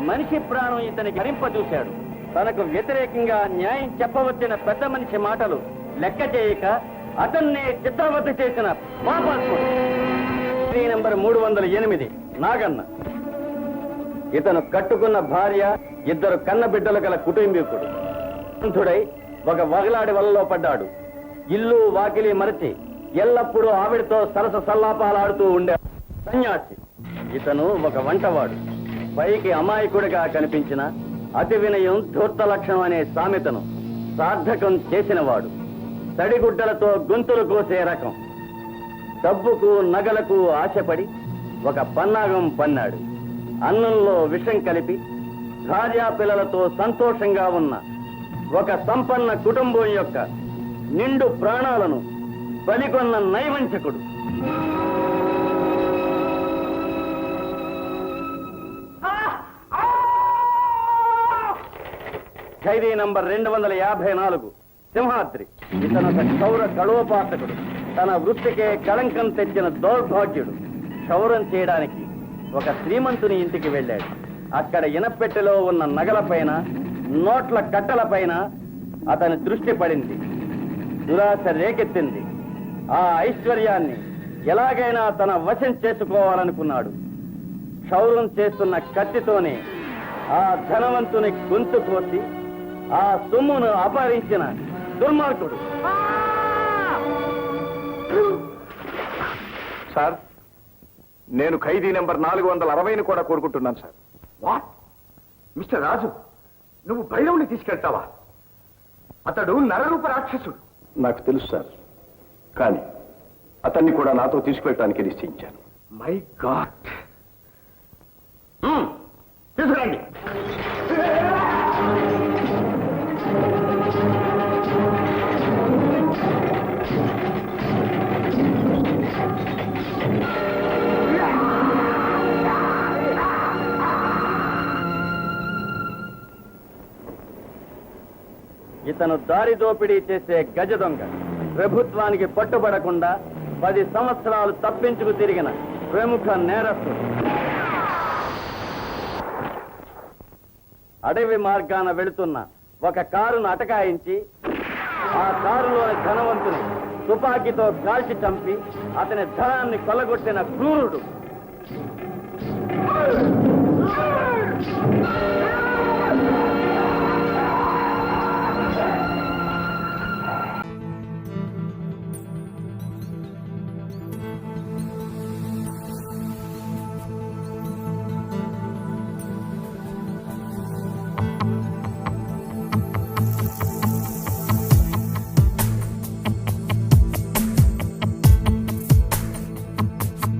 మనిషి ప్రాణం ఇతనికి హరింపజూశాడు. తనకు వ్యతిరేకంగా న్యాయం చెప్పవచ్చిన పెద్ద మనిషి మాటలు లెక్క చేయక అతన్నే చిత్రవద్ద చేసిన పాపాత్ముడు నంబర్ 308 నాగన్న. ఇతను కట్టుకున్న భార్య, 2 కన్నబిడ్డలు గల కుటుంబీకుడు. అంధుడై ఒక వగలాడి వలలో పడ్డాడు. ఇల్లు వాకిలి మరచి ఎల్లప్పుడూ ఆవిడతో సరస సల్లాపాలాడుతూ ఉండే సన్యాసి. ఇతను ఒక వంటవాడు. పైకి అమాయకుడిగా కనిపించిన అతి వినయం ధూర్త లక్షణం అనే సామెతను సార్థకం చేసినవాడు. తడిగుడ్డలతో గొంతులు కోసే రకం. డబ్బుకు నగలకు ఆశపడి ఒక పన్నాగం పన్నాడు. అన్నంలో విషం కలిపి భార్యాపిల్లలతో సంతోషంగా ఉన్న ఒక సంపన్న కుటుంబం యొక్క నిండు ప్రాణాలను బలికొన్న నైవంచకుడు. ఖైదీ నంబర్ 254 సింహాద్రి. ఇతను ఒక క్షౌర కళోపాసకుడు. తన వృత్తికే కళంకం తెచ్చిన దౌర్భాగ్యుడు. క్షౌరం చేయడానికి ఒక శ్రీమంతుని ఇంటికి వెళ్ళాడు. అక్కడ ఇనపెట్టెలో ఉన్న నగలపైన, నోట్ల కట్టలపైన అతని దృష్టి పడింది. దురాశ రేకెత్తింది. ఆ ఐశ్వర్యాన్ని ఎలాగైనా తన వశం చేసుకోవాలనుకున్నాడు. క్షౌరం చేస్తున్న కత్తితోనే ఆ ధనవంతుని గొంతు కోసి ఆ సొమ్మును అపహరించిన దుర్మార్గుడు. సార్, నేను ఖైదీ నెంబర్ 460ని కూడా కోరుకుంటున్నాను సార్. వాట్? మిస్టర్ రాజు, నువ్వు భైరవుని తీసుకెళ్తావా? అతడు నరరూప రాక్షసుడు. నాకు తెలుసు సార్, కానీ అతన్ని కూడా నాతో తీసుకెళ్ళటానికి నిశ్చయించాను. My God! తీసుకురండి. ఇతను దారి దోపిడీ చేసే గజ దొంగ. ప్రభుత్వానికి పట్టుబడకుండా 10 సంవత్సరాలు తప్పించుకు తిరిగిన ప్రముఖ నేరస్తుడు. అడవి మార్గాన వెళుతున్న ఒక కారును అటకాయించి ఆ కారులోని ధనవంతుని తుపాకీతో కాల్చి చంపి అతని ధనాన్ని కొల్లగొట్టిన క్రూరుడు.